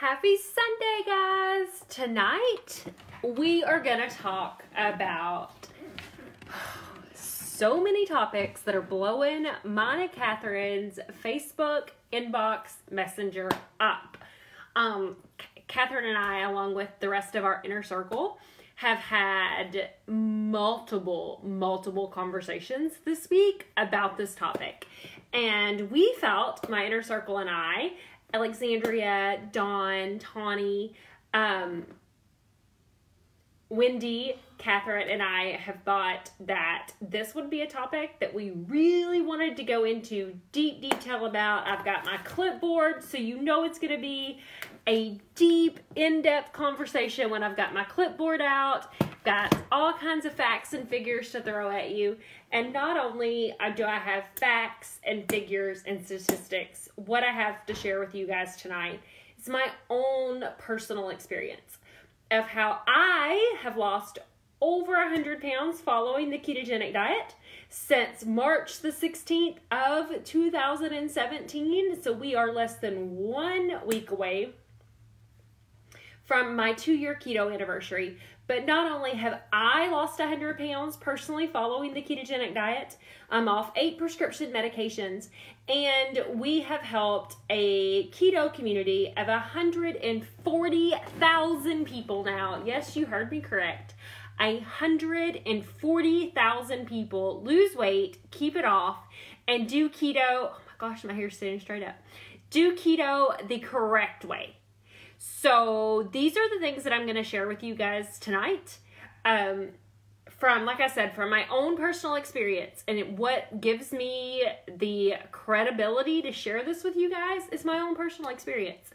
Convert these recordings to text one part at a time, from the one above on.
Happy Sunday, guys! Tonight, we are going to talk about so many topics that are blowing mine and Catherine's Facebook inbox messenger up. Catherine and I, along with the rest of our inner circle, have had multiple conversations this week about this topic. And we felt, my inner circle and I, Alexandria, Dawn, Tawny, Wendy, Catherine, and I have thought that this would be a topic that we really wanted to go into deep detail about. I've got my clipboard, so you know it's going to be a deep, in-depth conversation when I've got my clipboard out. Got all kinds of facts and figures to throw at you. And not only do I have facts and figures and statistics, what I have to share with you guys tonight is my own personal experience of how I have lost over 100 pounds following the ketogenic diet since March the 16th of 2017. So we are less than 1 week away from my 2-year keto anniversary. But not only have I lost 100 pounds personally following the ketogenic diet, I'm off 8 prescription medications, and we have helped a keto community of 140,000 people now. Yes, you heard me correct. 140,000 people lose weight, keep it off, and do keto. Oh my gosh, my hair's standing straight up. Do keto the correct way. So these are the things that I'm going to share with you guys tonight. Like I said, from my own personal experience, and what gives me the credibility to share this with you guys is my own personal experience.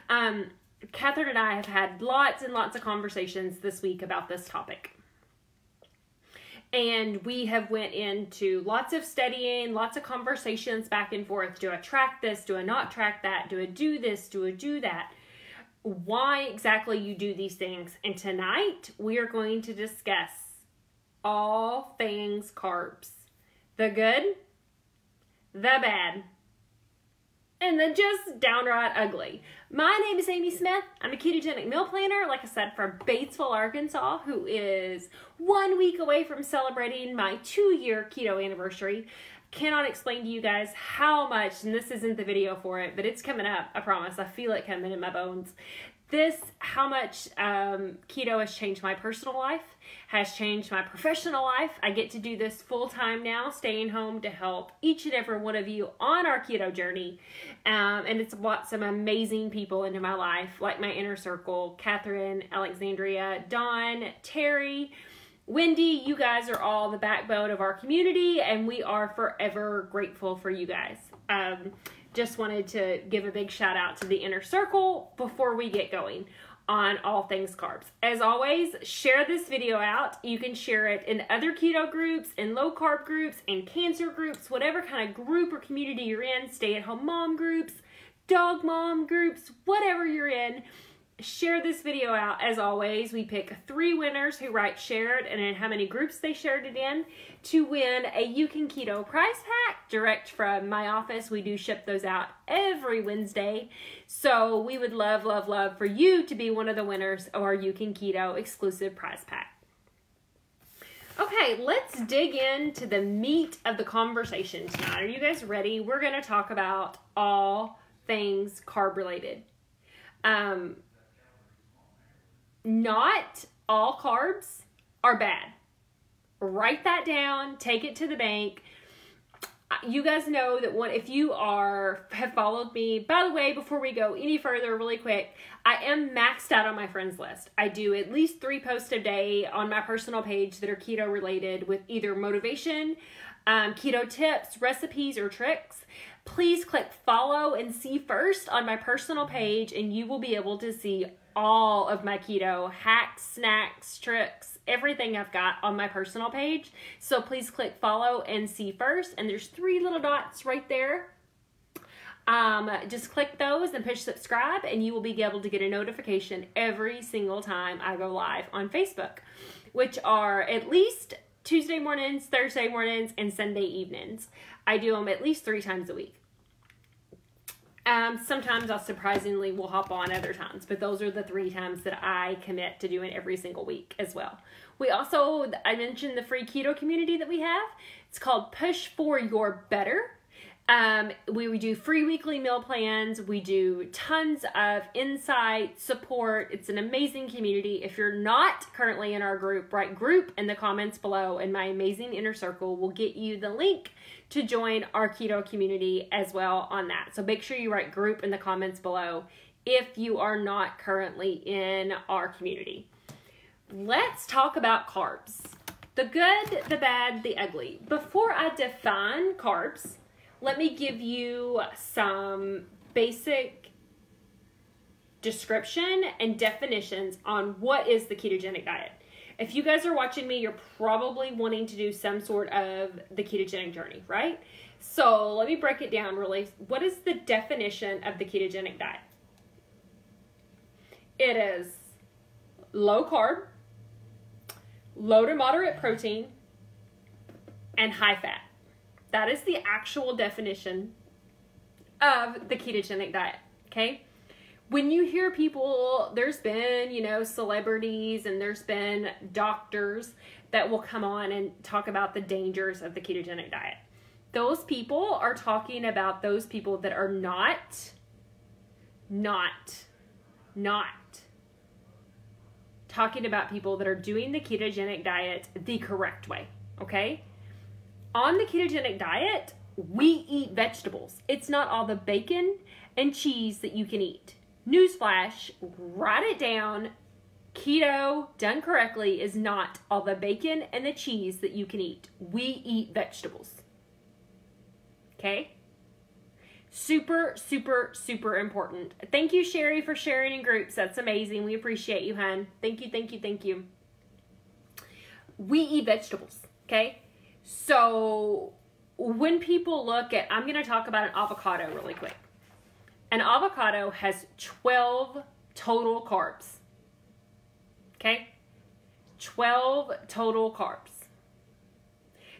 Catherine and I have had lots and lots of conversations this week about this topic. And we have went into lots of studying, lots of conversations back and forth. Do I track this? Do I not track that? Do I do this? Do I do that? Why exactly you do these things. And tonight we are going to discuss all things carbs. The good, the bad, and the just downright ugly. My name is Amy Smith. I'm a ketogenic meal planner, like I said, from Batesville, Arkansas, who is 1 week away from celebrating my 2-year keto anniversary. Cannot explain to you guys how much, and this isn't the video for it, but it's coming up, I promise. I feel it coming in my bones. How much keto has changed my personal life, has changed my professional life. I get to do this full time now, staying home to help each and every one of you on our keto journey. And it's brought some amazing people into my life, like my inner circle, Catherine, Alexandria, Dawn, Terry, Wendy. You guys are all the backbone of our community, and we are forever grateful for you guys. Just wanted to give a big shout out to the inner circle before we get going on all things carbs. As always, share this video out. You can share it in other keto groups, in low carb groups, in cancer groups, whatever kind of group or community you're in, stay-at-home mom groups, dog mom groups, whatever you're in. Share this video out. As always, we pick 3 winners who write shared and in how many groups they shared it in to win a UCANKETO prize pack direct from my office. We do ship those out every Wednesday. So we would love for you to be one of the winners of our UCANKETO exclusive prize pack. Okay, let's dig into the meat of the conversation tonight. Are you guys ready? We're going to talk about all things carb related. Not all carbs are bad. Write that down. Take it to the bank. You guys know that if you have followed me, by the way, before we go any further, really quick, I am maxed out on my friends list. I do at least 3 posts a day on my personal page that are keto related with either motivation, keto tips, recipes, or tricks. Please click follow and see first on my personal page, and you will be able to see all of my keto hacks, snacks, tricks, everything I've got on my personal page. So please click follow and see first. And there's 3 little dots right there. Just click those and push subscribe, and you will be able to get a notification every single time I go live on Facebook, which are at least Tuesday mornings, Thursday mornings, and Sunday evenings. I do them at least 3 times a week. Sometimes I surprisingly will hop on other times, but those are the 3 times that I commit to doing every single week as well. We also, I mentioned the free keto community that we have. It's called Push for Your Better. We do free weekly meal plans. We do tons of insight, support. It's an amazing community. If you're not currently in our group, write group in the comments below, and my amazing inner circle will get you the link to join our keto community as well on that. So make sure you write group in the comments below if you are not currently in our community. Let's talk about carbs. The good, the bad, the ugly. Before I define carbs, let me give you some basic description and definitions on what is the ketogenic diet. If you guys are watching me, you're probably wanting to do some sort of the ketogenic journey, right? So let me break it down really. What is the definition of the ketogenic diet? It is low carb, low to moderate protein, and high fat. That is the actual definition of the ketogenic diet, okay? When you hear people, there's been, celebrities and there's been doctors that will come on and talk about the dangers of the ketogenic diet. Those people are talking about those people that are not talking about people that are doing the ketogenic diet the correct way, okay? On the ketogenic diet, we eat vegetables. It's not all the bacon and cheese that you can eat. Newsflash, write it down. Keto, done correctly, is not all the bacon and the cheese that you can eat. We eat vegetables. Okay? Super, super, super important. Thank you, Sherry, for sharing in groups. That's amazing. We appreciate you, hon. Thank you, thank you, thank you. We eat vegetables, okay? So when people look at, I'm going to talk about an avocado really quick. An avocado has 12 total carbs. Okay? 12 total carbs.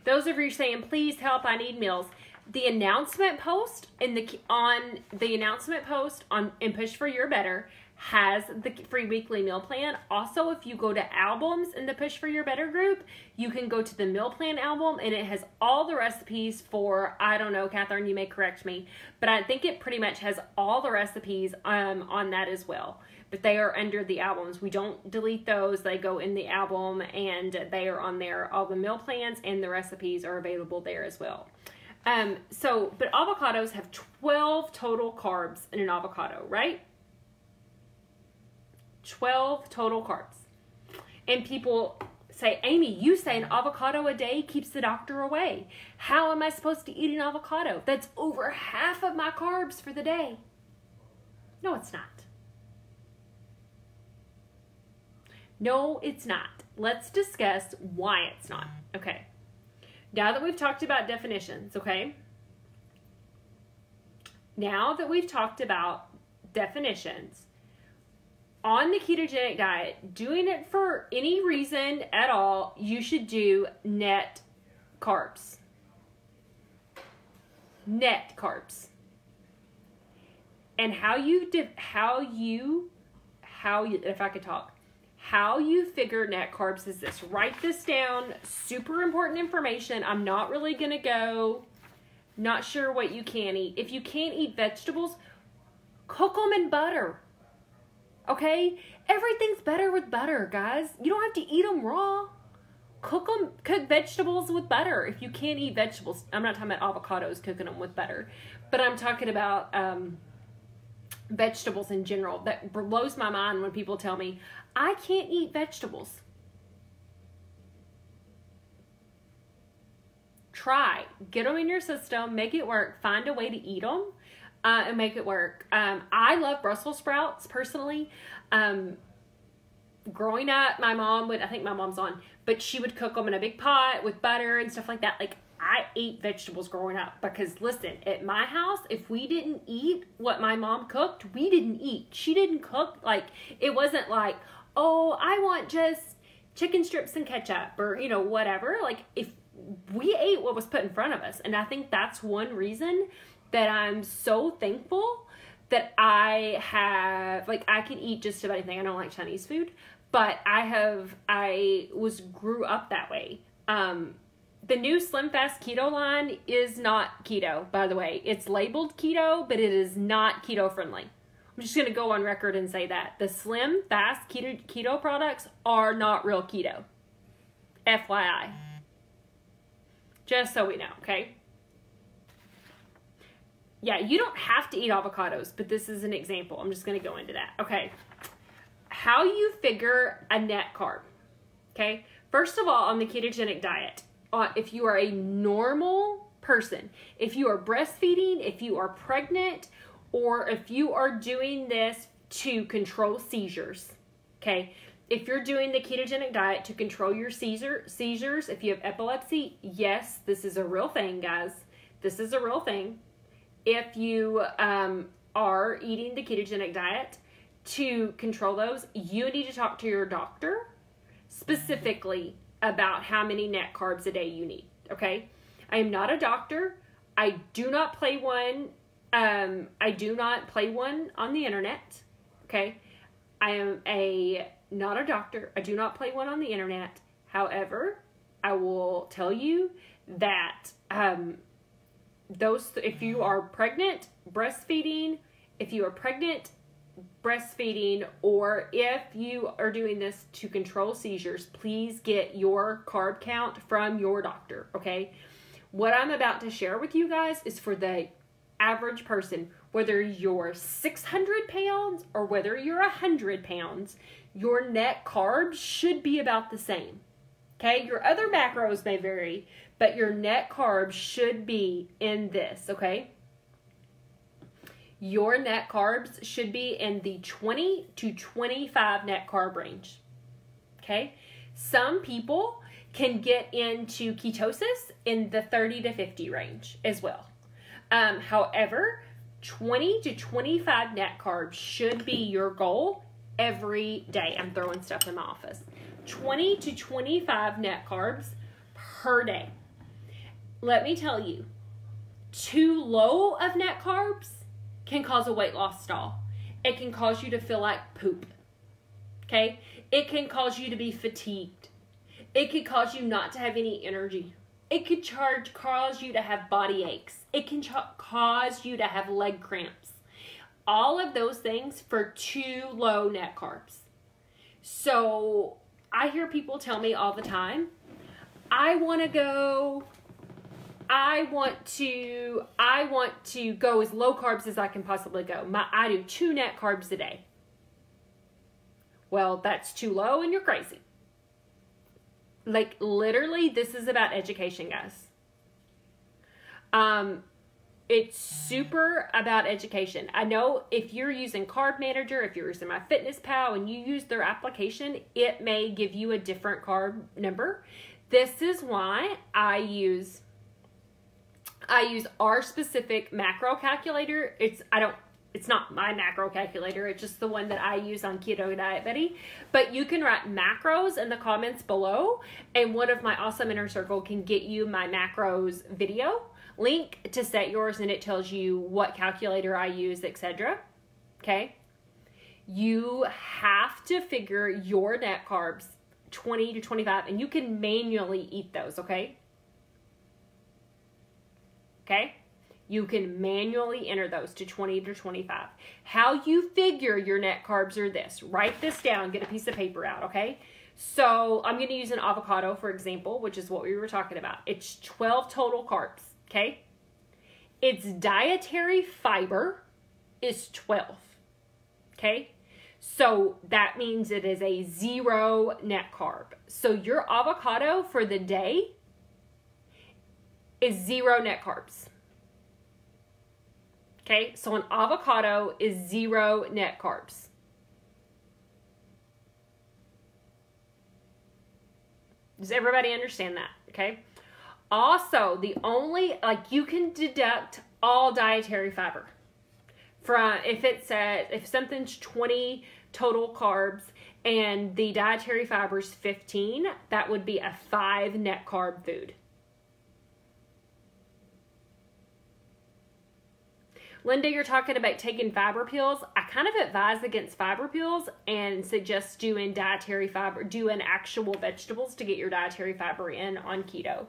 Those of you saying, please help, I need meals. The announcement post in Push for Your Better has the free weekly meal plan. Also, if you go to albums in the Push for Your Better group, you can go to the meal plan album, and it has all the recipes for, I don't know, Catherine, you may correct me, but I think it pretty much has all the recipes on that as well. But they are under the albums. We don't delete those. They go in the album, and they are on there. All the meal plans and the recipes are available there as well. But avocados have 12 total carbs in an avocado, right? 12 total carbs. And people say, Amy, you say an avocado a day keeps the doctor away. How am I supposed to eat an avocado? That's over half of my carbs for the day. No, it's not. No, it's not. Let's discuss why it's not. Okay. Now that we've talked about definitions, okay? Now that we've talked about definitions, on the ketogenic diet, doing it for any reason at all, you should do net carbs. Net carbs. And how you figure net carbs is this. Write this down. Super important information. I'm not really going to go, not sure what you can eat. If you can't eat vegetables, cook them in butter. Okay? Everything's better with butter, guys. You don't have to eat them raw. Cook vegetables with butter. If you can't eat vegetables, I'm not talking about avocados, cooking them with butter, but I'm talking about vegetables in general. That blows my mind when people tell me, I can't eat vegetables. Try. Get them in your system. Make it work. Find a way to eat them and make it work. I love Brussels sprouts, personally. Growing up, my mom would, I think my mom's on, but she would cook them in a big pot with butter and stuff like that. Like, I ate vegetables growing up because, listen, at my house, if we didn't eat what my mom cooked, we didn't eat. She didn't cook, like, it wasn't like, oh, I want just chicken strips and ketchup or, whatever. Like, if we ate what was put in front of us. And I think that's one reason that I'm so thankful that I have, like, I can eat just about anything. I don't like Chinese food, but grew up that way. The new Slim Fast Keto line is not keto, by the way. It's labeled keto, but it is not keto friendly. I'm just going to go on record and say that. The Slim Fast keto products are not real keto. FYI. Just so we know, okay? Yeah, you don't have to eat avocados, but this is an example. I'm just going to go into that. Okay. How you figure a net carb. Okay. First of all, on the ketogenic diet, if you are a normal person, if you are breastfeeding, if you are pregnant, or if you are doing this to control seizures, okay? If you're doing the ketogenic diet to control your seizures, if you have epilepsy, yes, this is a real thing, guys. This is a real thing. If you are eating the ketogenic diet to control those, you need to talk to your doctor specifically about how many net carbs a day you need, okay? I am not a doctor. I do not play one. I do not play one on the internet, okay? I am not a doctor. I do not play one on the internet. However, I will tell you that if you are pregnant, breastfeeding, or if you are doing this to control seizures, please get your carb count from your doctor, okay? What I'm about to share with you guys is for the average person, whether you're 600 pounds or whether you're 100 pounds, your net carbs should be about the same, okay? Your other macros may vary, but your net carbs should be in this, okay? Your net carbs should be in the 20 to 25 net carb range, okay? Some people can get into ketosis in the 30 to 50 range as well. However, 20 to 25 net carbs should be your goal every day. I'm throwing stuff in my office. 20 to 25 net carbs per day. Let me tell you, too low of net carbs can cause a weight loss stall. It can cause you to feel like poop. Okay? It can cause you to be fatigued. It could cause you not to have any energy. It could cause you to have body aches. It can cause you to have leg cramps. All of those things for too low net carbs. So I hear people tell me all the time, I want to go as low carbs as I can possibly go. I do 2 net carbs a day. Well, that's too low and you're crazy. Like, literally, this is about education, guys. It's super about education. I know if you're using Carb Manager, if you're using MyFitnessPal and you use their application, it may give you a different carb number. This is why I use our specific macro calculator. It's not my macro calculator. It's just the one that I use on Keto Diet Buddy. But you can write macros in the comments below, and one of my awesome inner circle can get you my macros video link to set yours, and it tells you what calculator I use, etc. Okay? You have to figure your net carbs 20 to 25, and you can manually eat those, okay? Okay? You can manually enter those to 20 to 25. How you figure your net carbs are this. Write this down. Get a piece of paper out, okay? So I'm going to use an avocado, for example, which is what we were talking about. It's 12 total carbs, okay? Its dietary fiber is 12, okay? So that means it is a 0 net carb. So your avocado for the day is 0 net carbs. Okay, so an avocado is 0 net carbs. Does everybody understand that? Okay. Also, you can deduct all dietary fiber from, if something's 20 total carbs and the dietary fiber is 15, that would be a 5 net carb food. Linda, you're talking about taking fiber pills. I kind of advise against fiber pills and suggest doing dietary fiber, doing actual vegetables to get your dietary fiber in on keto.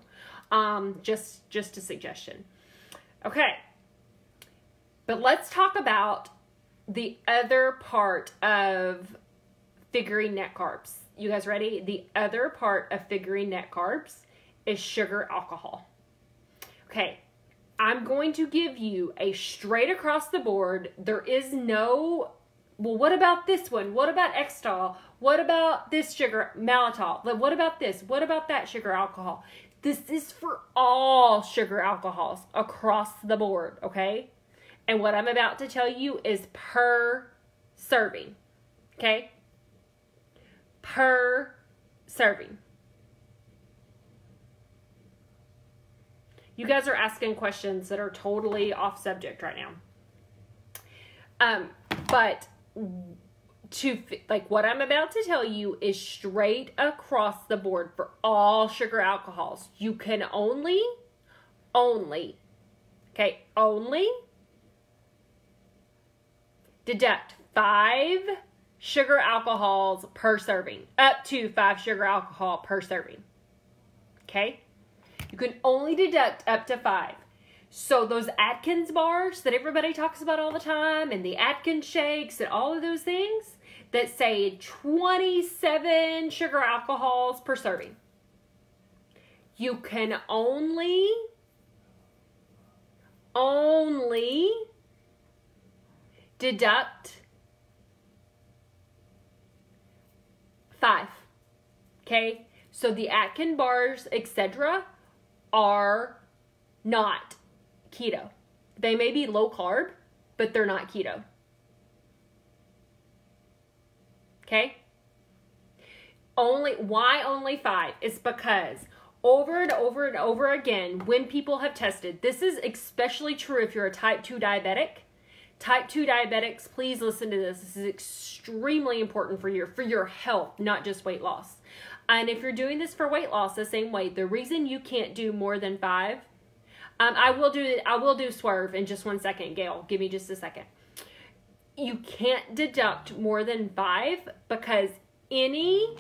Just a suggestion. Okay. But let's talk about the other part of figuring net carbs. You guys ready? The other part of figuring net carbs is sugar alcohol. Okay, I'm going to give you a straight across the board. There is no, well, what about this one? What about Xtol? What about this sugar, maltol? What about this? What about that sugar alcohol? This is for all sugar alcohols across the board, okay? And what I'm about to tell you is per serving, okay? Per serving. You guys are asking questions that are totally off subject right now. But what I'm about to tell you is straight across the board for all sugar alcohols. You can only deduct 5 sugar alcohols per serving, up to 5 sugar alcohol per serving. Okay? You can only deduct up to 5. So those Atkins bars that everybody talks about all the time, and the Atkins shakes and all of those things that say 27 sugar alcohols per serving, you can only deduct 5. Okay? So the Atkins bars, etc., are not keto. They may be low carb, but they're not keto. Okay? Why only 5? It's because over and over and over again, when people have tested, this is especially true if you're a type 2 diabetic. Type 2 diabetics, please listen to this. This is extremely important for your health, not just weight loss. And if you're doing this for weight loss the same way, the reason you can't do more than 5, I will do swerve in just 1 second, Gail. Give me just a second. You can't deduct more than 5 because any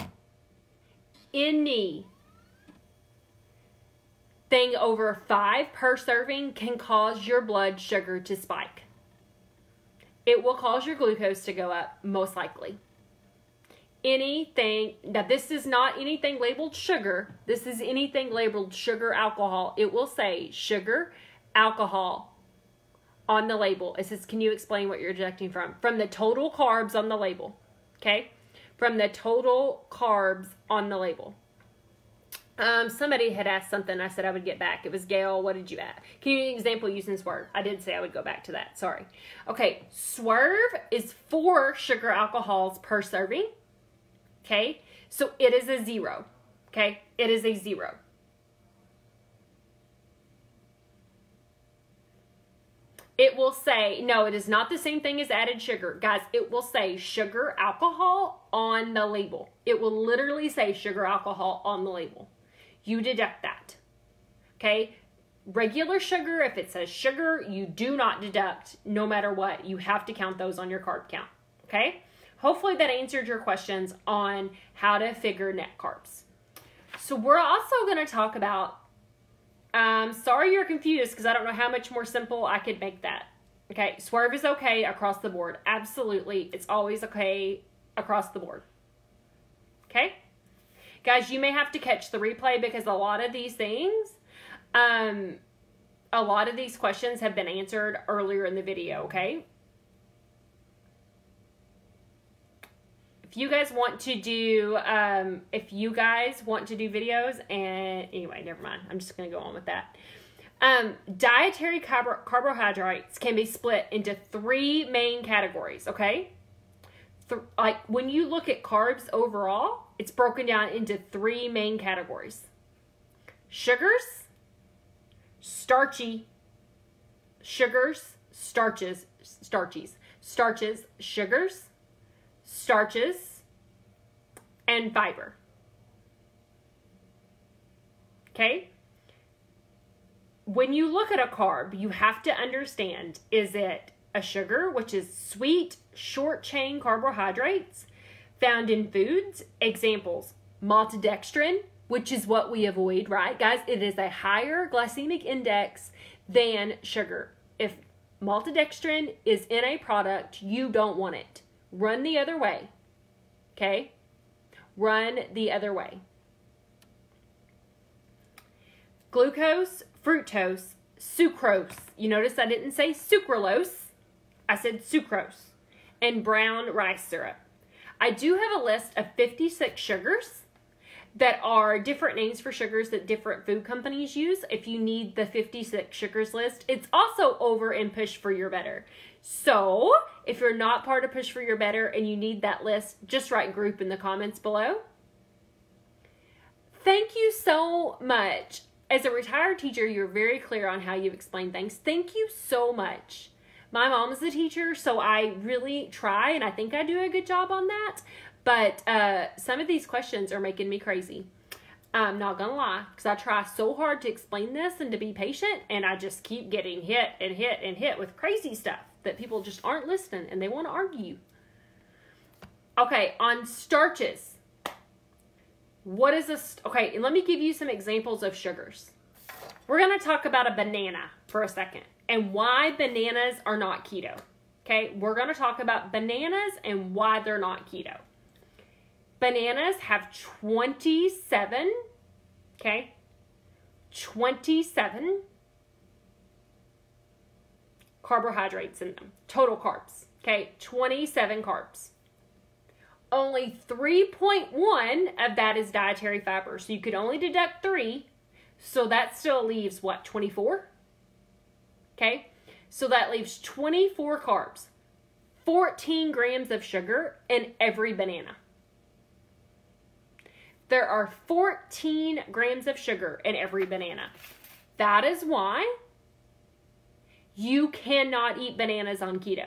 thing over 5 per serving can cause your blood sugar to spike. It will cause your glucose to go up, most likely. Anything, now this is not anything labeled sugar. This is anything labeled sugar alcohol. It will say sugar alcohol on the label. It says, can you explain what you're deducting from? From the total carbs on the label. Okay? From the total carbs on the label. Somebody had asked something. I said I would get back. It was Gail. What did you ask? Can you give an example using swerve? I did say I would go back to that. Sorry. Okay. Swerve is 4 sugar alcohols per serving. Okay. So it is a 0. Okay. It is a 0. It will say, no, it is not the same thing as added sugar. Guys, it will say sugar alcohol on the label. It will literally say sugar alcohol on the label. You deduct that. Okay? Regular sugar, if it says sugar, you do not deduct no matter what. You have to count those on your carb count. Okay? Hopefully that answered your questions on how to figure net carbs. So we're also going to talk about, sorry you're confused because I don't know how much more simple I could make that. Okay? Swerve is okay across the board. Absolutely. It's always okay across the board. Okay? Guys, you may have to catch the replay because a lot of these things, a lot of these questions have been answered earlier in the video, okay? If you guys want to do, videos and, anyway, never mind. I'm just going to go on with that. Dietary carbohydrates can be split into 3 main categories, okay? Like when you look at carbs overall, it's broken down into 3 main categories. Sugars, starchy, sugars, starches, sugars, starches, and fiber. Okay? When you look at a carb, you have to understand, is it a sugar, which is sweet, short-chain carbohydrates found in foods. Examples, maltodextrin, which is what we avoid, right? Guys, it is a higher glycemic index than sugar. If maltodextrin is in a product, you don't want it. Run the other way, okay? Run the other way. Glucose, fructose, sucrose. You notice I didn't say sucralose. I said sucrose. And brown rice syrup. I do have a list of 56 sugars that are different names for sugars that different food companies use. If you need the 56 sugars list, it's also over in Push for Your Better. So if you're not part of Push for Your Better and you need that list, just write group in the comments below. Thank you so much. As a retired teacher, you're very clear on how you explain things. Thank you so much. My mom is a teacher, so I really try, and I think I do a good job on that. But some of these questions are making me crazy. I'm not going to lie, because I try so hard to explain this and to be patient, and I just keep getting hit and hit and hit with crazy stuff that people just aren't listening, and they want to argue. Okay, on starches. What is this? Okay, let me give you some examples of sugars. We're going to talk about a banana for a second and why bananas are not keto. Okay, we're going to talk about bananas and why they're not keto. Bananas have 27 carbohydrates in them. Total carbs. Okay, 27 carbs. Only 3.1 of that is dietary fiber. So you could only deduct 3. So that still leaves, what, 24? Okay. So that leaves 24 carbs. 14 grams of sugar in every banana. There are 14 grams of sugar in every banana. That is why you cannot eat bananas on keto.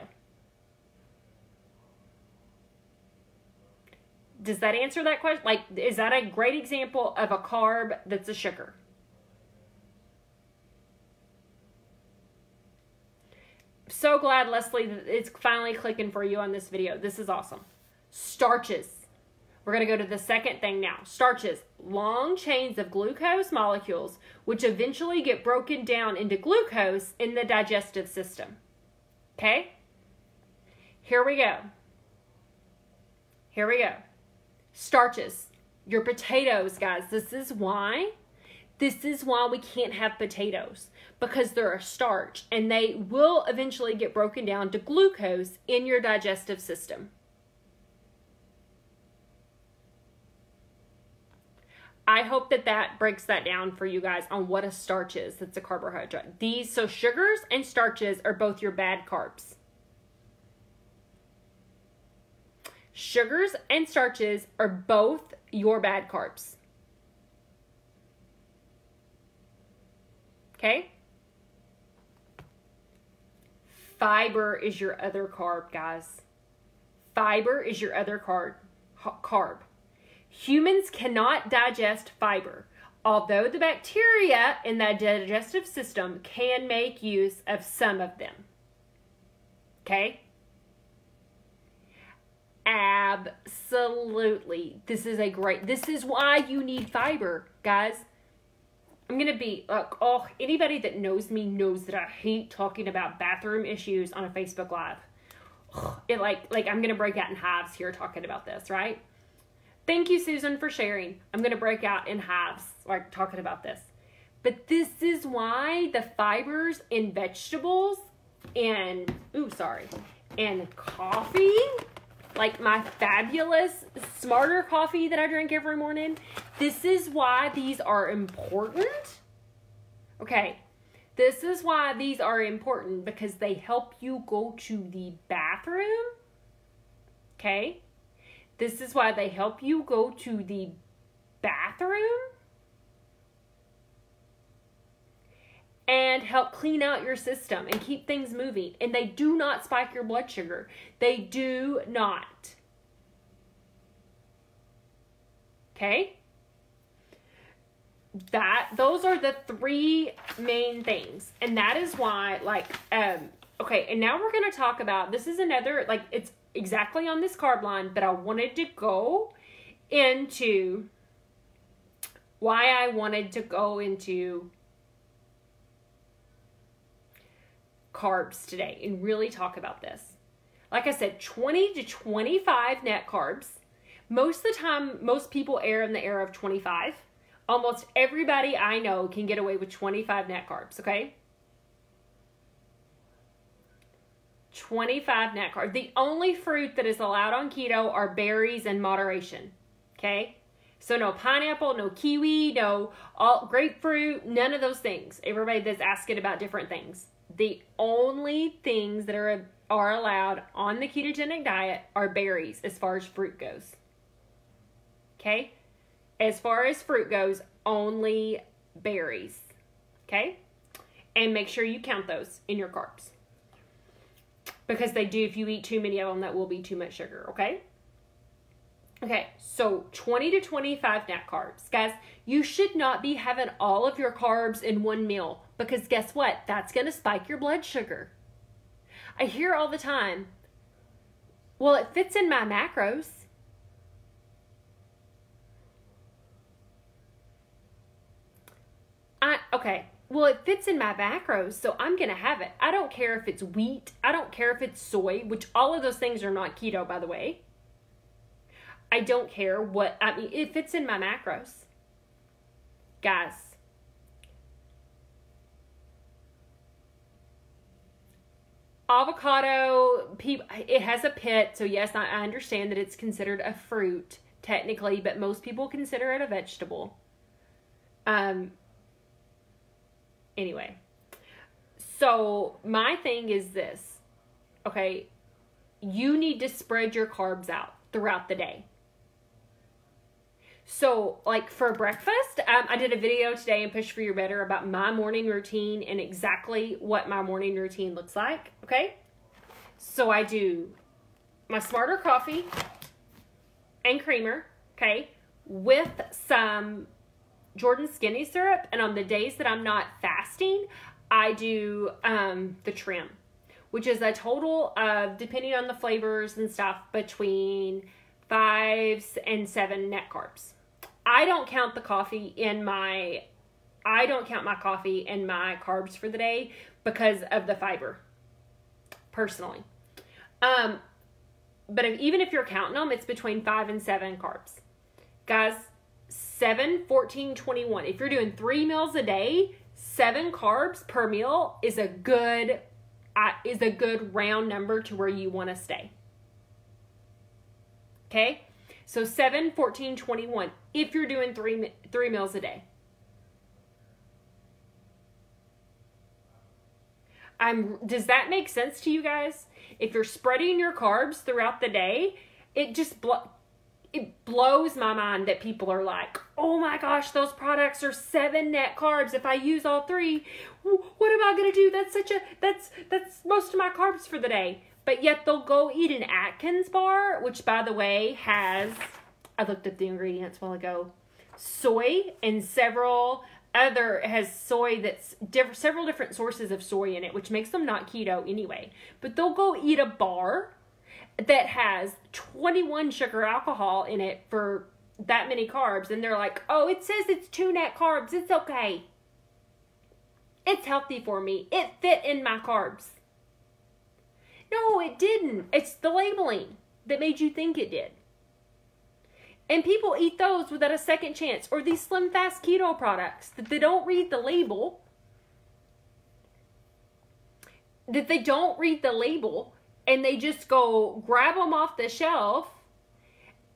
Does that answer that question? Like, is that a great example of a carb that's a sugar? So glad, Leslie, that it's finally clicking for you on this video. This is awesome. Starches. We're going to go to the second thing now. Starches. Long chains of glucose molecules, which eventually get broken down into glucose in the digestive system. Okay? Here we go. Here we go. Starches. Your potatoes, guys. This is why we can't have potatoes, because they're a starch and they will eventually get broken down to glucose in your digestive system. I hope that breaks that down for you guys on what a starch is. That's a carbohydrate. So sugars and starches are both your bad carbs. Sugars and starches are both your bad carbs. Okay? Fiber is your other carb, guys. Fiber is your other carb. Humans cannot digest fiber, although the bacteria in the digestive system can make use of some of them. Okay? Absolutely. This is why you need fiber, guys. I'm going to be, anybody that knows me knows that I hate talking about bathroom issues on a Facebook Live. I'm going to break out in hives here talking about this, right? Thank you, Susan, for sharing. I'm going to break out in hives, talking about this. But this is why the fibers in vegetables and coffee, like my fabulous Smarter coffee that I drink every morning. This is why these are important. Okay, this is why these are important, because they help you go to the bathroom. Okay, this is why they help you go to the bathroom and help clean out your system and keep things moving. And they do not spike your blood sugar. They do not. Okay? Those are the three main things. And that is why, Okay, and now we're going to talk about, this is another, like, it's exactly on this carb line, but I wanted to go into why I wanted to go into carbs today and really talk about this. Like I said, 20 to 25 net carbs. Most of the time, most people err in the error of 25. Almost everybody I know can get away with 25 net carbs, okay? 25 net carbs. The only fruit that is allowed on keto are berries in moderation, okay? So no pineapple, no kiwi, no grapefruit, none of those things. Everybody that's asking about different things. The only things that are allowed on the ketogenic diet are berries as far as fruit goes. Okay? As far as fruit goes, only berries. Okay? And make sure you count those in your carbs. Because they do, if you eat too many of them, that will be too much sugar. Okay? Okay, so 20 to 25 net carbs. Guys, you should not be having all of your carbs in one meal because guess what? That's going to spike your blood sugar. I hear all the time, well, it fits in my macros. Okay, well, it fits in my macros, so I'm going to have it. I don't care if it's wheat. I don't care if it's soy, which all of those things are not keto, by the way. I don't care what, I mean, it fits in my macros. Guys, avocado, it has a pit, so yes, I understand that it's considered a fruit, technically, but most people consider it a vegetable. Anyway, so my thing is this, okay, you need to spread your carbs out throughout the day. So, like for breakfast, I did a video today in Push for Your Better about my morning routine and exactly what my morning routine looks like, okay? So I do my Smarter coffee and creamer, okay, with some Jordan Skinny syrup, and on the days that I'm not fasting, I do the trim, which is a total of, depending on the flavors and stuff, between 5 and 7 net carbs. I don't count my coffee in my carbs for the day because of the fiber, personally. But even if you're counting them, it's between 5 and 7 carbs. Guys, 7, 14, 21. If you're doing 3 meals a day, 7 carbs per meal is a good round number to where you want to stay. Okay? So 7, 14, 21. If you're doing 3 meals a day. Does that make sense to you guys? If you're spreading your carbs throughout the day, it just it blows my mind that people are like, oh my gosh, those products are 7 net carbs. If I use all 3, what am I going to do? That's most of my carbs for the day. But yet they'll go eat an Atkins bar, which by the way has, I looked up the ingredients a while ago, soy and several different sources of soy in it, which makes them not keto anyway. But they'll go eat a bar that has 21 sugar alcohol in it for that many carbs, and they're like, oh, it says it's 2 net carbs. It's okay. It's healthy for me. It fit in my carbs. No, it didn't. It's the labeling that made you think it did. And people eat those without a second chance. Or these Slim Fast Keto products that they don't read the label. And they just go grab them off the shelf.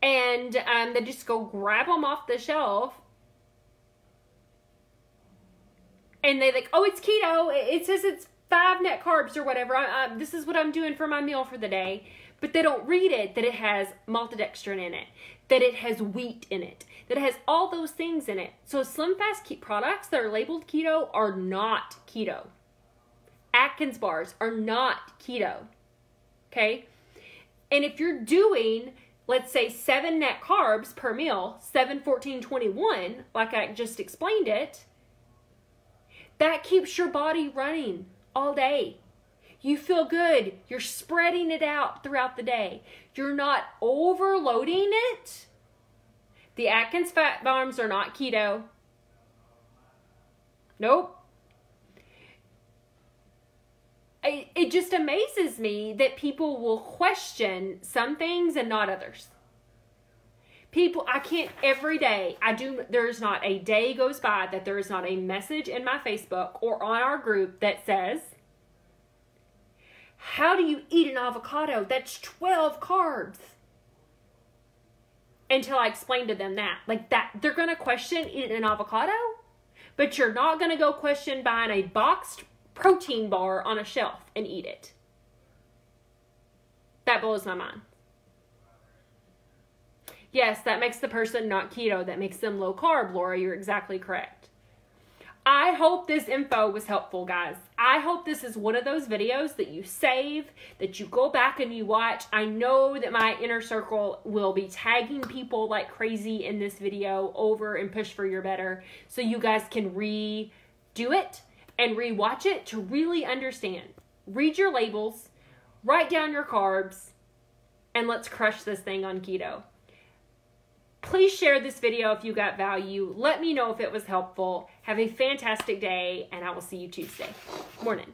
And they just go grab them off the shelf. And they like, oh, it's keto. It says it's 5 net carbs or whatever. This is what I'm doing for my meal for the day. But they don't read it, that it has maltodextrin in it, that it has wheat in it, that it has all those things in it. So Slim Fast products that are labeled keto are not keto. Atkins bars are not keto. Okay? And if you're doing, let's say, 7 net carbs per meal, 7, 14, 21, like I just explained it, that keeps your body running all day. You feel good. You're spreading it out throughout the day. You're not overloading it. The Atkins fat bombs are not keto. Nope. It just amazes me that people will question some things and not others. People, I can't, every day, there's not a day goes by that there is not a message in my Facebook or on our group that says, how do you eat an avocado? That's 12 carbs. Until I explain to them that. Like that, they're going to question eating an avocado, but you're not going to go question buying a boxed protein bar on a shelf and eat it. That blows my mind. Yes, that makes the person not keto. That makes them low carb, Laura. You're exactly correct. I hope this info was helpful, guys. I hope this is one of those videos that you save, that you go back and you watch. I know that my inner circle will be tagging people like crazy in this video over and Push for Your Better, so you guys can redo it and rewatch it to really understand. Read your labels, write down your carbs, and let's crush this thing on keto. Please share this video if you got value. Let me know if it was helpful. Have a fantastic day, and I will see you Tuesday morning.